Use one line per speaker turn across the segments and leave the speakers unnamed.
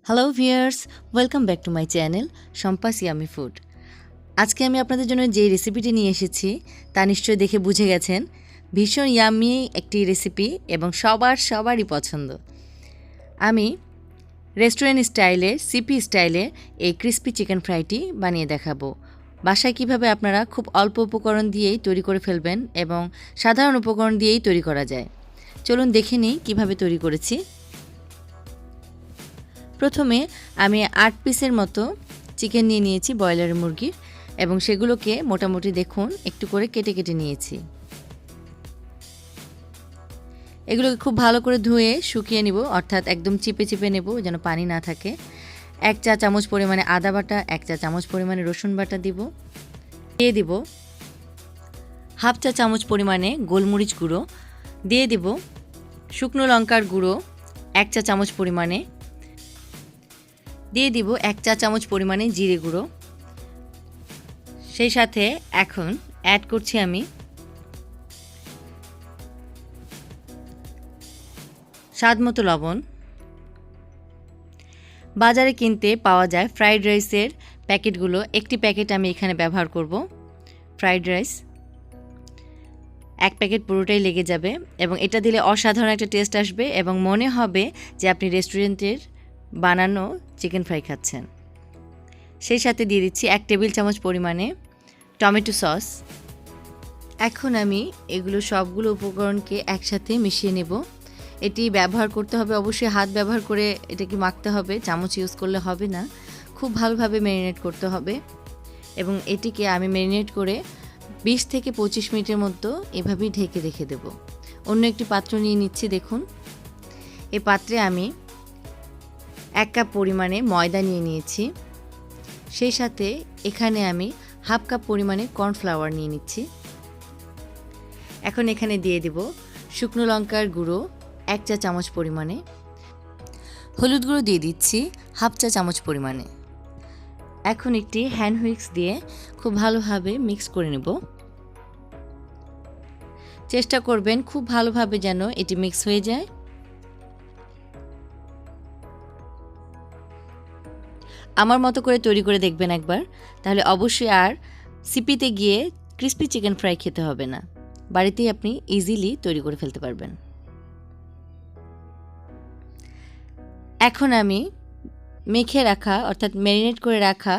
Hello viewers, welcome back to my channel সম্পাস yummy food. আজকে আমি আপনাদের জন্য যে রেসিপিটি নিয়ে এসেছি তা নিশ্চয়ই দেখে বুঝে গেছেন। ভীষণ ইয়ামি একটি রেসিপি এবং সবারই পছন্দ। আমি রেস্টুরেন্ট স্টাইলে সিপি স্টাইলে এই ক্রিস্পি চিকেন ফ্রাইটি বানিয়ে দেখাবো। বাসায় কিভাবে আপনারা খুব অল্প উপকরণ দিয়েই তৈরি করে ফেলবেন এবং সাধারণ উপকরণ দিয়েই তৈরি করা যায়। চলুন দেখে নিই কীভাবে তৈরি করেছি। প্রথমে আমি 8 পিসের মতো চিকেন নিয়ে নিয়েছি ব্রয়লার মুরগির, এবং সেগুলোকে মোটামুটি দেখুন একটু করে কেটে কেটে নিয়েছি। এগুলোকে খুব ভালো করে ধুয়ে শুকিয়ে নিব, অর্থাৎ একদম চিপে চিপে নেব যেন পানি না থাকে। 1 চা চামচ পরিমাণে আদা বাটা, 1 চা চামচ পরিমাণে রসুন বাটা দিয়ে দিব 1/2 চা চামচ পরিমাণে গোলমরিচ গুঁড়ো, দিয়ে দিব শুকনো লঙ্কার গুঁড়ো 1 চা চামচ পরিমাণে, দিয়ে দিব 1 চা চামচ পরিমাণে জিরে গুঁড়ো। সেই সাথে এখন অ্যাড করছি আমি স্বাদ মতো লবণ। বাজারে কিনতে পাওয়া যায় ফ্রাইড রাইসের প্যাকেটগুলো, একটি প্যাকেট আমি এখানে ব্যবহার করব। ফ্রাইড রাইস 1 প্যাকেট পুরোটাই লেগে যাবে, এবং এটা দিলে অসাধারণ একটা টেস্ট আসবে এবং মনে হবে যে আপনি রেস্টুরেন্টের বানানো চিকেন ফ্রাই খাচ্ছেন। সেই সাথে দিয়ে দিচ্ছি 1 টেবিল চামচ পরিমাণে টমেটো সস। এখন আমি এগুলো সবগুলো উপকরণকে একসাথে মিশিয়ে নেব। এটি ব্যবহার করতে হবে অবশ্যই হাত ব্যবহার করে, এটাকে মাখতে হবে, চামচ ইউজ করলে হবে না। খুব ভালোভাবে ম্যারিনেট করতে হবে, এবং এটিকে আমি ম্যারিনেট করে 20 থেকে 25 মিনিটের মতো এভাবেই ঢেকে রেখে দেব। অন্য একটি পাত্র নিয়ে নিচ্ছি। দেখুন, এই পাত্রে আমি 1 কাপ পরিমাণে ময়দা নিয়ে নিয়েছি। সেই সাথে এখানে আমি 1/2 কাপ পরিমাণে কর্নফ্লাওয়ার নিয়ে নিচ্ছি। এখন এখানে দিয়ে দেব শুকনো লঙ্কার গুঁড়ো 1 চা চামচ পরিমাণে, হলুদ গুঁড়ো দিয়ে দিচ্ছি 1/2 চা চামচ পরিমাণে। এখন একটি হ্যান্ড হুইস্ক দিয়ে খুব ভালোভাবে মিক্স করে নেব। চেষ্টা করবেন খুব ভালোভাবে যেন এটি মিক্স হয়ে যায়। আমার মতো করে তৈরি করে দেখবেন একবার, তাহলে অবশ্যই আর সিপিতে গিয়ে ক্রিস্পি চিকেন ফ্রাই খেতে হবে না। বাড়িতেই আপনি ইজিলি তৈরি করে ফেলতে পারবেন। এখন আমি মেখে রাখা অর্থাৎ ম্যারিনেট করে রাখা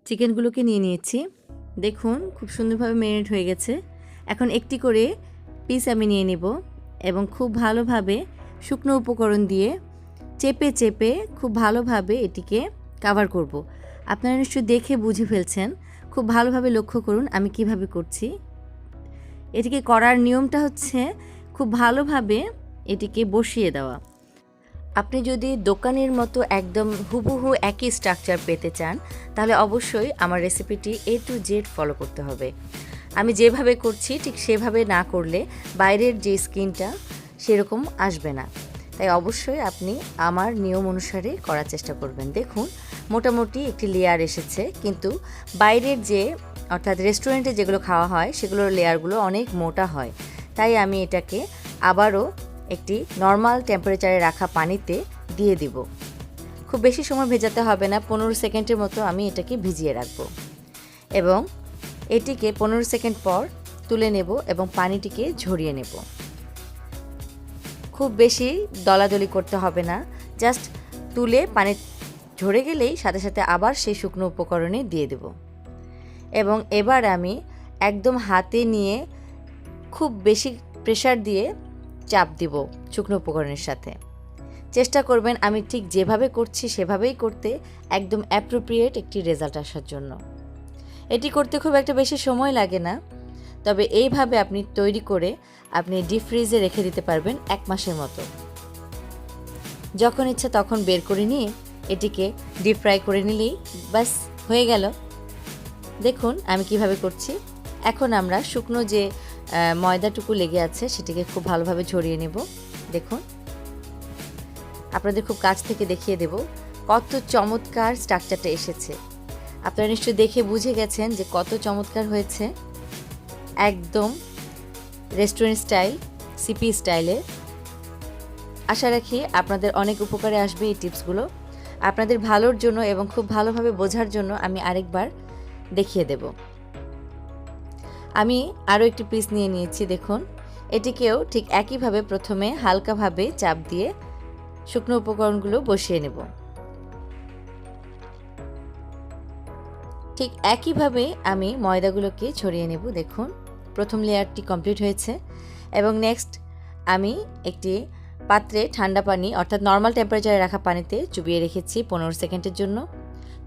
চিকেনগুলোকে নিয়ে নিয়েছি। দেখুন খুব সুন্দরভাবে ম্যারিনেট হয়ে গেছে। এখন একটি করে পিস আমি নিয়ে নেব এবং খুব ভালোভাবে শুকনো উপকরণ দিয়ে চেপে চেপে খুব ভালোভাবে এটিকে কভার করব। আপনারা নিশ্চয়ই দেখে বুঝে ফেলছেন। খুব ভালোভাবে লক্ষ্য করুন আমি কিভাবে করছি। এটিকে করার নিয়মটা হচ্ছে খুব ভালোভাবে এটিকে বসিয়ে দেওয়া। আপনি যদি দোকানের মতো একদম হুবহু একই স্ট্রাকচার পেতে চান, তাহলে অবশ্যই আমার রেসিপিটি A to Z ফলো করতে হবে। আমি যেভাবে করছি ঠিক সেভাবে না করলে বাইরের যে স্কিনটা সেরকম আসবে না। তাই অবশ্যই আপনি আমার নিয়ম অনুসারে করার চেষ্টা করবেন। দেখুন মোটামুটি একটি লেয়ার এসেছে, কিন্তু বাইরের যে অর্থাৎ রেস্টুরেন্টে যেগুলো খাওয়া হয় সেগুলোর লেয়ারগুলো অনেক মোটা হয়। তাই আমি এটাকে আবারও একটি নর্মাল টেম্পারেচারে রাখা পানিতে দিয়ে দিব। খুব বেশি সময় ভেজাতে হবে না, 15 সেকেন্ডের মতো আমি এটাকে ভিজিয়ে রাখব, এবং এটিকে 15 সেকেন্ড পর তুলে নেব এবং পানিটিকে ঝরিয়ে নেব। খুব বেশি দলাদলি করতে হবে না, জাস্ট তুলে পানি ঝরে গেলেই সাথে সাথে আবার সেই শুকনো উপকরণে দিয়ে দেব। এবং এবার আমি একদম হাতে নিয়ে খুব বেশি প্রেসার দিয়ে চাপ দিব শুকনো উপকরণের সাথে। চেষ্টা করবেন আমি ঠিক যেভাবে করছি সেভাবেই করতে, একদম অ্যাপ্রোপ্রিয়েট একটি রেজাল্ট আসার জন্য। এটি করতে খুব একটা বেশি সময় লাগে না, তবে এইভাবে আপনি তৈরি করে আপনি ডিপ ফ্রিজে রেখে দিতে পারবেন 1 মাসের মতো। যখন ইচ্ছা তখন বের করে নিয়ে এটিকে ডিপ ফ্রাই করে নিলেই বাস হয়ে গেল। দেখুন আমি কিভাবে করছি। এখন আমরা শুকনো যে ময়দাটুকু লেগে আছে সেটিকে খুব ভালোভাবে ঝরিয়ে নেব। দেখুন আপনাদের খুব কাছ থেকে দেখিয়ে দেব কত চমৎকার স্ট্রাকচারটা এসেছে। আপনারা নিশ্চয়ই দেখে বুঝে গেছেন যে কত চমৎকার হয়েছে। একদম রেস্টুরেন্ট স্টাইল সিপি স্টাইলে আশা রাখি আপনাদের অনেক উপকারে আসবে এই টিপসগুলো। আপনাদের ভালোর জন্য এবং খুব ভালোভাবে বোঝার জন্য আমি আরেকবার দেখিয়ে দেব। আমি আরও একটি পিস নিয়ে নিয়েছি, দেখুন। এটিকেও ঠিক একইভাবে প্রথমে হালকাভাবে চাপ দিয়ে শুকনো উপকরণগুলো বসিয়ে নেব। ঠিক একইভাবে আমি ময়দাগুলোকে ছড়িয়ে নেব। দেখুন প্রথম লেয়ারটি কমপ্লিট হয়েছে এবং নেক্সট আমি একটি পাত্রে ঠান্ডা পানি অর্থাৎ নর্মাল টেম্পারেচারে রাখা পানিতে চুবিয়ে রেখেছি 15 সেকেন্ডের জন্য।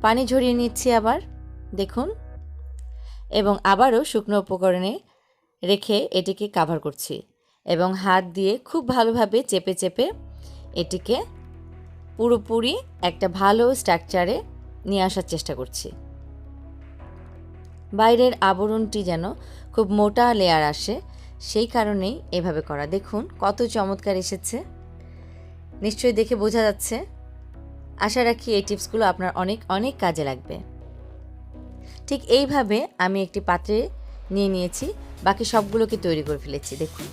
পানি ঝরিয়ে নিচ্ছি আবার, দেখুন, এবং আবারও শুকনো উপকরণে রেখে এটিকে কাভার করছি এবং হাত দিয়ে খুব ভালোভাবে চেপে চেপে এটিকে পুরোপুরি একটা ভালো স্ট্রাকচারে নিয়ে আসার চেষ্টা করছি। বাইরের আবরণটি যেন খুব মোটা লেয়ার আসে, সেই কারণেই এভাবে করা। দেখুন কত চমৎকার এসেছে, নিশ্চয়ই দেখে বোঝা যাচ্ছে। আশা রাখি এই টিপসগুলো আপনার অনেক অনেক কাজে লাগবে। ঠিক এইভাবে আমি একটি পাত্রে নিয়ে নিয়েছি, বাকি সবগুলোকে তৈরি করে ফেলেছি। দেখুন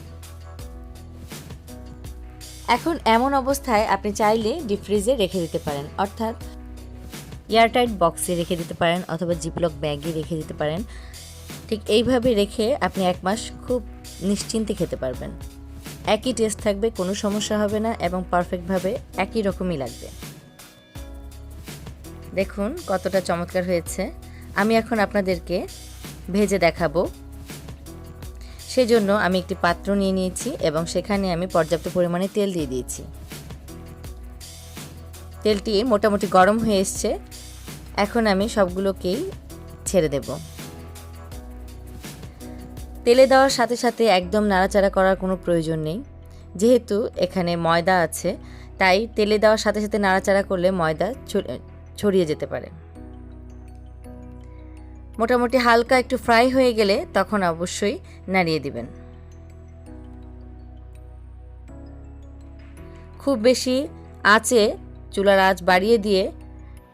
এখন এমন অবস্থায় আপনি চাইলে ডিপ ফ্রিজে রেখে দিতে পারেন, অর্থাৎ এয়ারটাইট বক্সে রেখে দিতে পারেন অথবা জিপলক ব্যাগে রেখে দিতে পারেন। ঠিক এইভাবে রেখে আপনি 1 মাস খুব নিশ্চিন্তে খেতে পারবেন। একই টেস্ট থাকবে, কোনো সমস্যা হবে না এবং পারফেক্টভাবে একই রকমই লাগবে। দেখুন কতটা চমৎকার হয়েছে। আমি এখন আপনাদেরকে ভেজে দেখাবো। সেজন্য আমি একটি পাত্র নিয়ে নিয়েছি এবং সেখানে আমি পর্যাপ্ত পরিমাণে তেল দিয়ে দিয়েছি। তেলটি মোটামুটি গরম হয়ে এসছে। এখন আমি সবগুলোকেই ছেড়ে দেব। তেলে দেওয়ার সাথে সাথে একদম নাড়াচাড়া করার কোনো প্রয়োজন নেই, যেহেতু এখানে ময়দা আছে, তাই তেলে দেওয়ার সাথে সাথে নাড়াচাড়া করলে ময়দা ছড়িয়ে যেতে পারে। মোটামুটি হালকা একটু ফ্রাই হয়ে গেলে তখন অবশ্যই নাড়িয়ে দিবেন। খুব বেশি আঁচে চুলার আঁচ বাড়িয়ে দিয়ে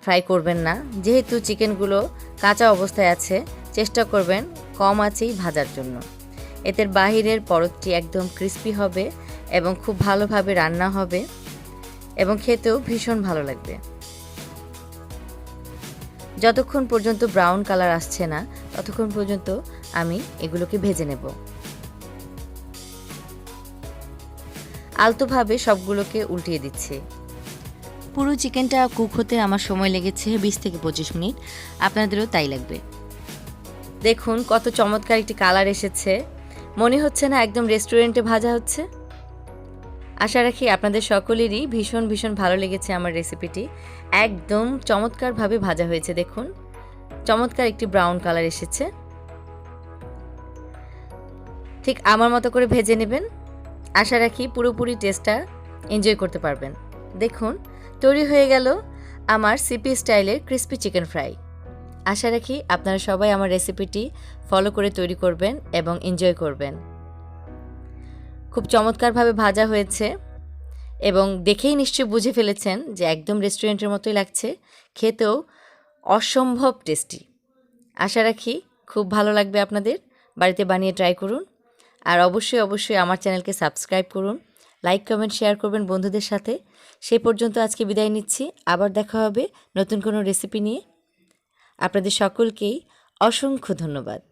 ফ্রাই করবেন না, যেহেতু চিকেনগুলো কাঁচা অবস্থায় আছে। চেষ্টা করবেন কম আঁচেই ভাজার জন্য। এতে বাহিরের পরতটি একদম ক্রিস্পি হবে এবং খুব ভালোভাবে রান্না হবে এবং খেতেও ভীষণ ভালো লাগবে। যতক্ষণ পর্যন্ত ব্রাউন কালার আসছে না ততক্ষণ পর্যন্ত আমি এগুলোকে ভেজে নেব। আলতোভাবে সবগুলোকে উল্টিয়ে দিচ্ছি। পুরো চিকেনটা কুক হতে আমার সময় লেগেছে 20 থেকে 25 মিনিট, আপনাদেরও তাই লাগবে। দেখুন কত চমৎকার একটি কালার এসেছে, মনে হচ্ছে না একদম রেস্টুরেন্টে ভাজা হচ্ছে। আশা রাখি আপনাদের সকলেরই ভীষণ ভীষণ ভালো লেগেছে আমার রেসিপিটি। একদম চমৎকারভাবে ভাজা হয়েছে, দেখুন চমৎকার একটি ব্রাউন কালার এসেছে। ঠিক আমার মতো করে ভেজে নেবেন। আশা রাখি পুরোপুরি টেস্টটা এনজয় করতে পারবেন। দেখুন তৈরি হয়ে গেল আমার সিপি স্টাইলের ক্রিস্পি চিকেন ফ্রাই। আশা রাখি আপনারা সবাই আমার রেসিপিটি ফলো করে তৈরি করবেন এবং এনজয় করবেন। খুব চমৎকারভাবে ভাজা হয়েছে এবং দেখেই নিশ্চয়ই বুঝে ফেলেছেন যে একদম রেস্টুরেন্টের মতোই লাগছে, খেতেও অসম্ভব টেস্টি। আশা রাখি খুব ভালো লাগবে আপনাদের। বাড়িতে বানিয়ে ট্রাই করুন আর অবশ্যই অবশ্যই আমার চ্যানেলকে সাবস্ক্রাইব করুন, লাইক কমেন্ট শেয়ার করবেন বন্ধুদের সাথে। সেই পর্যন্ত আজকে বিদায় নিচ্ছি, আবার দেখা হবে নতুন কোনো রেসিপি নিয়ে। আপনাদের সকলকেই অসংখ্য ধন্যবাদ।